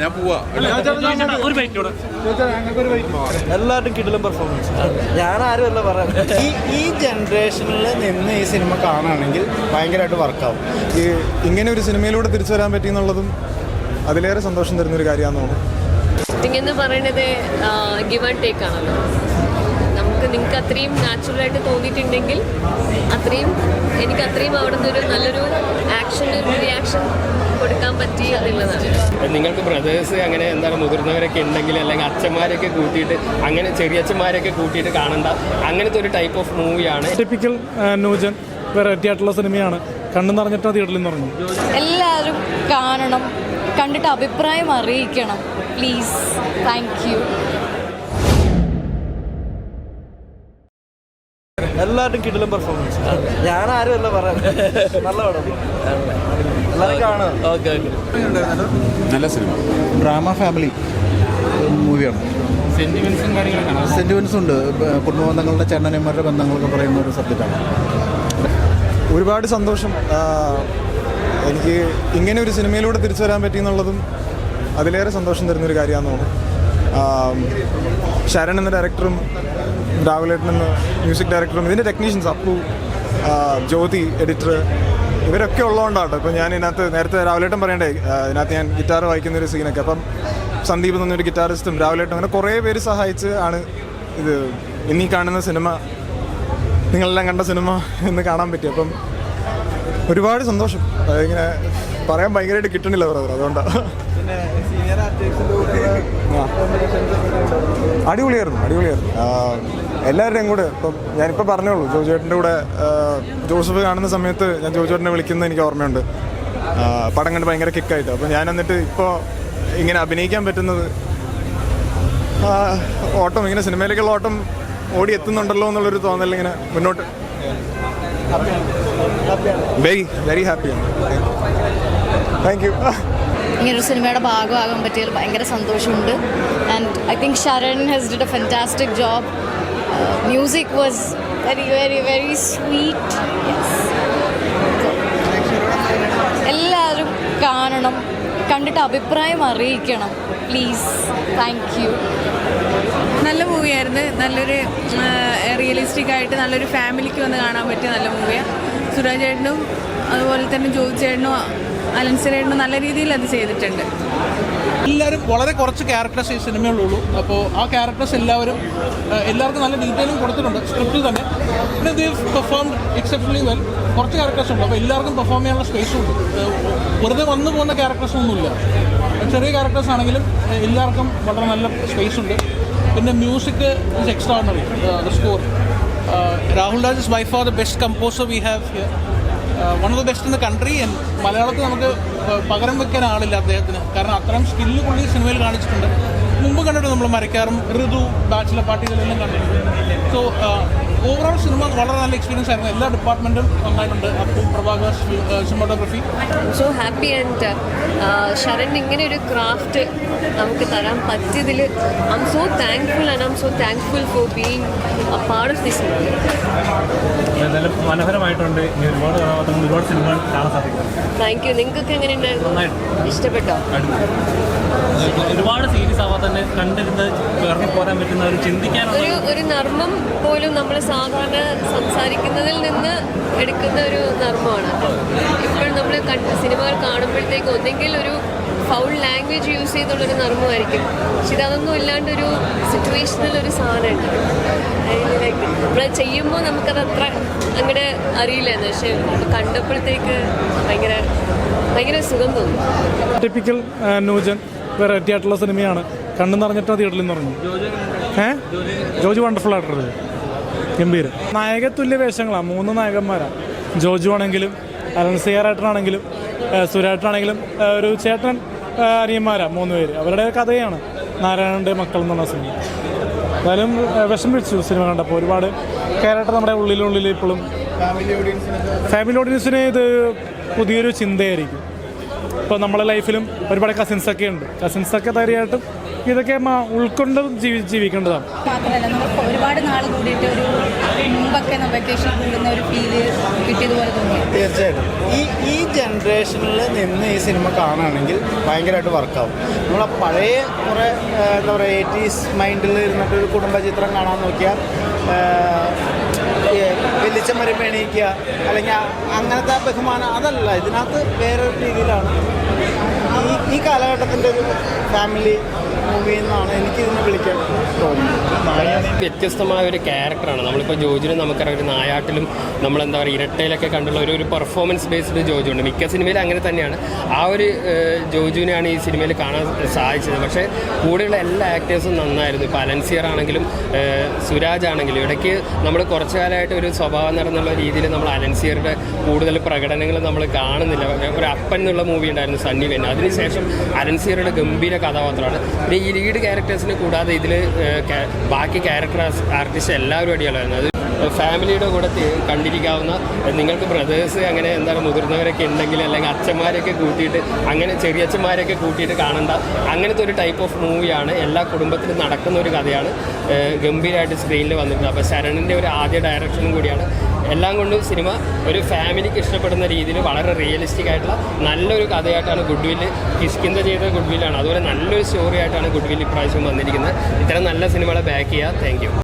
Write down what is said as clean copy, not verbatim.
ഞാൻ പോവാ. എല്ലാവരും കിടിലം പെർഫോമൻസ്. ഞാൻ ആരുമല്ല പറയാം. ഈ ജനറേഷനിൽ നിന്ന് ഈ സിനിമ കാണുകയാണെങ്കിൽ ഭയങ്കരമായിട്ട് വർക്കാവും. ഇങ്ങനെ ഒരു സിനിമയിലൂടെ തിരിച്ചു വരാൻ പറ്റി എന്നുള്ളതും അതിലേറെ സന്തോഷം തരുന്നൊരു കാര്യമാണെന്ന് തോന്നുന്നു. എന്ന് പറയുന്നത് ഗിവ് ആൻഡ് ടേക്ക് ആണല്ലോ. നിങ്ങൾക്ക് അത്രയും നാച്ചുറലായിട്ട് തോന്നിയിട്ടുണ്ടെങ്കിൽ എനിക്ക് അത്രയും അവിടെ നിന്നൊരു നല്ലൊരു റിയാക്ഷൻ കൊടുക്കാൻ പറ്റി എന്നുള്ളതാണ്. നിങ്ങൾക്ക് ബ്രദേഴ്സ് അങ്ങനെ എന്താണ് മുതിർന്നവരൊക്കെ ഉണ്ടെങ്കിൽ അല്ലെങ്കിൽ അച്ഛന്മാരൊക്കെ കൂട്ടിയിട്ട് അങ്ങനെ ചെറിയച്ഛന്മാരൊക്കെ കൂട്ടിയിട്ട് കാണണ്ട അങ്ങനത്തെ ഒരു ടൈപ്പ് ഓഫ് മൂവിയാണ്. ടിപ്പിക്കൽ ന്യൂജൻ വെറൈറ്റി ആയിട്ടുള്ള സിനിമയാണ്. കണ്ണു നിറഞ്ഞിട്ട് തിയേറ്ററിൽ നിന്ന് പറഞ്ഞു. എല്ലാവരും കാണണം, കണ്ടിട്ട് അഭിപ്രായം അറിയിക്കണം പ്ലീസ്. Thank you. എല്ലാവരും കിടിലം പെർഫോമൻസ്. ഞാൻ ആരുമല്ല പറയാം. നല്ല പടം, എല്ലാവരും കാണുക. Okay okay. നല്ല സിനിമ, ഡ്രാമ ഫാമിലി മൂവിയാണ്. സെന്റിമെന്റ്സ് ഉണ്ട്. കുടുംബ ബന്ധങ്ങളുടെ ചേട്ടന്മാരുടെ ബന്ധങ്ങളൊക്കെ പറയുന്ന ഒരു സബ്ജക്റ്റാണ്. ഒരുപാട് സന്തോഷം. എനിക്ക് ഇങ്ങനെ ഒരു സിനിമയിലൂടെ തിരിച്ചു വരാൻ പറ്റി എന്നുള്ളതും അതിലേറെ സന്തോഷം തരുന്നൊരു കാര്യമാണെന്ന് തോന്നുന്നു. ശരൺ എന്ന ഡയറക്ടറും രാഹുലേട്ടൻ എന്ന മ്യൂസിക് ഡയറക്ടറും ഇതിൻ്റെ ടെക്നീഷ്യൻസ് അപ്പു, ജ്യോതി എഡിറ്റർ, ഇവരൊക്കെ ഉള്ളതുകൊണ്ടാട്ടോ ഇപ്പം ഞാൻ ഇതിനകത്ത് നേരത്തെ രാഹുലേട്ടൻ പറയണ്ടേ ഇതിനകത്ത് ഞാൻ ഗിറ്റാർ വായിക്കുന്നൊരു സീനൊക്കെ. അപ്പം സന്ദീപ് എന്നൊരു ഗിറ്റാറിസ്റ്റും രാഹുലേട്ടൻ അങ്ങനെ കുറേ പേര് സഹായിച്ച് ആണ് ഇത് ഇന്നീ കാണുന്ന സിനിമ, നിങ്ങളെല്ലാം കണ്ട സിനിമ എന്ന് കാണാൻ പറ്റി. അപ്പം ഒരുപാട് സന്തോഷം. ഇങ്ങനെ പറയാൻ ഭയങ്കരമായിട്ട് കിട്ടണില്ല ബ്രദർ, അതുകൊണ്ടാണ്. അടിപൊളിയായിരുന്നു. എല്ലാവരുടെയും കൂടെ ഇപ്പം ഞാനിപ്പോൾ പറഞ്ഞോളൂ, ജോജുവേട്ടൻ്റെ കൂടെ ജോസഫ് കാണുന്ന സമയത്ത് ഞാൻ ജോജുവേട്ടനെ വിളിക്കുന്നത് എനിക്ക് ഓർമ്മയുണ്ട്. പടം കണ്ട് ഭയങ്കര കിക്കായിട്ട്. അപ്പം ഞാൻ എന്നിട്ട് ഇപ്പോൾ ഇങ്ങനെ അഭിനയിക്കാൻ പറ്റുന്നത് ഓട്ടം, ഇങ്ങനെ സിനിമയിലേക്കുള്ള ഓട്ടം ഓടി എത്തുന്നുണ്ടല്ലോ എന്നുള്ളൊരു തോന്നൽ ഇങ്ങനെ മുന്നോട്ട്. വെരി ഹാപ്പിയാണ്. Thank you. ഇങ്ങനൊരു സിനിമയുടെ ഭാഗമാകാൻ പറ്റിയതിൽ ഭയങ്കര സന്തോഷമുണ്ട്. And I think Sharan has did a fantastic job. Music was very very very sweet. എല്ലാവരും കാണണം, കണ്ടിട്ട് അഭിപ്രായം അറിയിക്കണം പ്ലീസ്. Thank you. നല്ല മൂവിയായിരുന്നു. നല്ലൊരു റിയലിസ്റ്റിക് ആയിട്ട് നല്ലൊരു ഫാമിലിക്ക് വന്ന് കാണാൻ പറ്റിയ നല്ല മൂവിയാണ്. സുരാജ് ചേട്ടനും അതുപോലെ തന്നെ ജോജു ചേട്ടനും അലൻസരേട്ടനും നല്ല രീതിയിൽ അത് ചെയ്തിട്ടുണ്ട്. എല്ലാവരും വളരെ കുറച്ച് ക്യാരക്ടേഴ്സ് ഈ സിനിമയിലുള്ളൂ. അപ്പോൾ ആ ക്യാരക്ടേഴ്സ് എല്ലാവർക്കും നല്ല ഡീറ്റെയിലും കൊടുത്തിട്ടുണ്ട് സ്ക്രിപ്റ്റിൽ തന്നെ. പിന്നെ ഇത് പെർഫോംഡ് എക്സെപ്ഷണലി വെൽ. കുറച്ച് ക്യാരക്ടേഴ്സ് ഉണ്ട്, അപ്പോൾ എല്ലാവർക്കും പെർഫോം ചെയ്യാനുള്ള സ്പേസും ഉണ്ട്. വെറുതെ വന്നു പോകുന്ന ക്യാരക്ടേഴ്സൊന്നുമില്ല. ചെറിയ ക്യാരക്ടേഴ്സ് ആണെങ്കിലും എല്ലാവർക്കും വളരെ നല്ല സ്പേസ് ഉണ്ട്. പിന്നെ music is extraordinary. The score, Rahul Raj is by far the best composer we have here. One of the best in the country. മലയാളത്തിൽ നമുക്ക് പകരം വെക്കാൻ ആളില്ല അദ്ദേഹത്തിന്. കാരണം അത്രയും സ്കില്ല് പുള്ളി സിനിമയിൽ കാണിച്ചിട്ടുണ്ട്. മുമ്പ് കണ്ടിട്ട് നമ്മൾ മരക്കാറും ഋതു, ബാച്ചിലർ പാർട്ടി ഇതെല്ലാം കണ്ടിട്ടുണ്ട്. സോ ഓവറോൾ സിനിമ വളരെ നല്ല എക്സ്പീരിയൻസ് ആയിരുന്നു. എല്ലാ ഡിപ്പാർട്ട്മെൻറ്റും നന്നായിട്ടുണ്ട്. Appu, Prabhakar, cinematography. So happy. And Sharan ഇങ്ങനെ ഒരു ക്രാഫ്റ്റ് നമുക്ക് തരാൻ പറ്റിയതിൽ I'm so thankful. And I'm so thankful for being a part of this movie. എന്തായാലും മനോഹരമായിട്ടുണ്ട്. ഒരുപാട് സിനിമകൾ കാണാൻ സാധിക്കും. Thank you. നിങ്ങൾക്കൊക്കെ എങ്ങനെ ഉണ്ടായിരുന്നു? ഇഷ്ടപ്പെട്ടോ? ഒരുപാട് സീരീസ് ആവാൻ തന്നെ കണ്ടിരുന്ന് ഇറങ്ങി പോരാൻ പറ്റുന്ന ഒരു ചിന്തിക്കാനുള്ള ഒരു നർമ്മം പോലും നമ്മൾ സാധാരണ സംസാരിക്കുന്നതിൽ നിന്ന് എടുക്കുന്ന ഒരു നർമ്മമാണ്. ഇപ്പോഴും നമ്മൾ സിനിമകൾ കാണുമ്പോഴത്തേക്കും ഒന്നെങ്കിൽ ഒരു ഫൗൾ ലാംഗ്വേജ് യൂസ് ചെയ്തുള്ളൊരു നർമ്മമായിരിക്കും. പക്ഷെ ഇതൊന്നും ഇല്ലാണ്ടൊരു സിറ്റുവേഷനിലൊരു സാധനമുണ്ട്. നമ്മൾ ചെയ്യുമ്പോൾ നമുക്കത് അത്ര അങ്ങനെ അറിയില്ലായിരുന്നു. പക്ഷെ കണ്ടപ്പോഴത്തേക്ക് ഭയങ്കര സുഖം തോന്നും. ടിപ്പിക്കൽ ന്യൂജൻ വെറൈറ്റി ആയിട്ടുള്ള സിനിമയാണ്. കണ്ണു നിറഞ്ഞിട്ട് തിയേറ്ററിൽ നിന്ന് പറഞ്ഞു. ജോജു വണ്ടർഫുൾ ആയിട്ടുള്ളത്, ഗംഭീരം. നായകതുല്യ വേഷങ്ങളാണ്. 3 നായകന്മാരാണ്. ജോജു ആണെങ്കിലും അലൻസിയറായിട്ടാണെങ്കിലും സുരാട്ടാണെങ്കിലും ഒരു ചേട്ടൻ അനിയന്മാരാണ് 3 പേര്. അവരുടെ കഥയാണ് നാരായണൻ്റെ മക്കൾ എന്നുള്ള സിനിമ. എന്തായാലും വിഷം പിടിച്ചു സിനിമ കണ്ടപ്പോൾ. ഒരുപാട് ക്യാരക്ടർ നമ്മുടെ ഉള്ളിൽ ഇപ്പോഴും ഫാമിലി ഓഡിയൻസിന് ഇത് പുതിയൊരു ചിന്തയായിരിക്കും. ഇപ്പോൾ നമ്മളെ ലൈഫിലും ഒരുപാട് കസിൻസൊക്കെ ഉണ്ട്. കസിൻസൊക്കെ തീർച്ചയായിട്ടും ഇതൊക്കെ ഉൾക്കൊണ്ട് ജീവിക്കേണ്ടതാണ്. മാത്രമല്ല നമ്മൾ ഒരുപാട് നാൾ കൂടിയിട്ട് ഒരു മുമ്പൊക്കെ വെക്കേഷൻ കൂടുന്ന ഒരു ഫീല് കിട്ടിയതുപോലെ തോന്നി. തീർച്ചയായിട്ടും ഈ ജനറേഷനിൽ നിന്ന് ഈ സിനിമ കാണുകയാണെങ്കിൽ ഭയങ്കരമായിട്ട് വർക്കാവും. നമ്മളെ പഴയ കുറേ എന്താ പറയുക 80s മൈൻഡിൽ ഇരുന്നിട്ട് ഒരു കുടുംബചിത്രം കാണാൻ നോക്കിയാൽ വെല്ലിച്ചമരം എണീക്കുക അല്ലെങ്കിൽ അങ്ങനത്തെ ബഹുമാനം അതല്ല. ഇതിനകത്ത് വേറൊരു രീതിയിലാണ് ഈ കാലഘട്ടത്തിൻ്റെ ഒരു ഫാമിലി മൂവി എന്നാണ് എനിക്ക് ഇതിനെ വിളിക്കാൻ തോന്നുന്നത്. വ്യത്യസ്തമായ ഒരു ക്യാരക്ടറാണ്. നമ്മളിപ്പോൾ ജോജുവിനെ നമുക്കറിയാം, ഒരു നായാട്ടിലും നമ്മളെന്താ പറയുക ഇരട്ടയിലൊക്കെ കണ്ടുള്ള ഒരു പെർഫോമൻസ് ബേസ്ഡ് ജോജു ഉണ്ട്. മിക്ക സിനിമയിലും അങ്ങനെ തന്നെയാണ്. ആ ഒരു ജോജുവിനെയാണ് ഈ സിനിമയിൽ കാണാൻ സാധിച്ചത്. പക്ഷേ കൂടെയുള്ള എല്ലാ ആക്ടേഴ്സും നന്നായിരുന്നു. ഇപ്പോൾ അലൻസിയർ ആണെങ്കിലും സുരാജ് ആണെങ്കിലും ഇടയ്ക്ക് നമ്മൾ കുറച്ചു കാലമായിട്ട് ഒരു സ്വഭാവം നടന്നുള്ള രീതിയിൽ നമ്മൾ അലൻസിയറുടെ കൂടുതൽ പ്രകടനങ്ങൾ നമ്മൾ കാണുന്നില്ല. ഒരു അപ്പൻ എന്നുള്ള മൂവി ഉണ്ടായിരുന്നു സണ്ണി വെൻ. അതിനുശേഷം അലൻസിയറുടെ ഗംഭീര കഥാപാത്രമാണ്. പിന്നെ ഈ ലീഡ് ക്യാരക്ടേഴ്സിന് കൂടാതെ ഇതിൽ ബാക്കി ക്യാരക്ടർ ആർട്ടിസ്റ്റ് എല്ലാവരും അടിയാളായിരുന്നു. അത് ഫാമിലിയുടെ കൂടെ കണ്ടിരിക്കാവുന്ന, നിങ്ങൾക്ക് ബ്രദേഴ്സ് അങ്ങനെ എന്താണ് മുതിർന്നവരൊക്കെ ഉണ്ടെങ്കിൽ അല്ലെങ്കിൽ അച്ഛന്മാരെയൊക്കെ കൂട്ടിയിട്ട് അങ്ങനെ ചെറിയച്ഛന്മാരെയൊക്കെ കൂട്ടിയിട്ട് കാണേണ്ട അങ്ങനത്തെ ഒരു ടൈപ്പ് ഓഫ് മൂവിയാണ്. എല്ലാ കുടുംബത്തിലും നടക്കുന്ന ഒരു കഥയാണ്. ഗംഭീരമായിട്ട് സ്ക്രീനിൽ വന്നിട്ടുണ്ട്. അപ്പോൾ ശരണിൻ്റെ ഒരു ആദ്യ ഡയറക്ഷനും കൂടിയാണ്. എല്ലാം കൊണ്ടും സിനിമ ഒരു ഫാമിലിക്ക് ഇഷ്ടപ്പെടുന്ന രീതിയിൽ വളരെ റിയലിസ്റ്റിക് ആയിട്ടുള്ള നല്ലൊരു കഥയായിട്ടാണ് ഗുഡ്വില്ല് കിഷ്കിന്ത ചെയ്ത ഗുഡ്വില്ലാണ്. അതുപോലെ നല്ലൊരു സ്റ്റോറി ആയിട്ടാണ് ഗുഡ്വില്ല് ഇപ്രാവശ്യം വന്നിരിക്കുന്നത്. ഇത്തരം നല്ല സിനിമകളെ ബാക്ക് ചെയ്യുക. Thank you.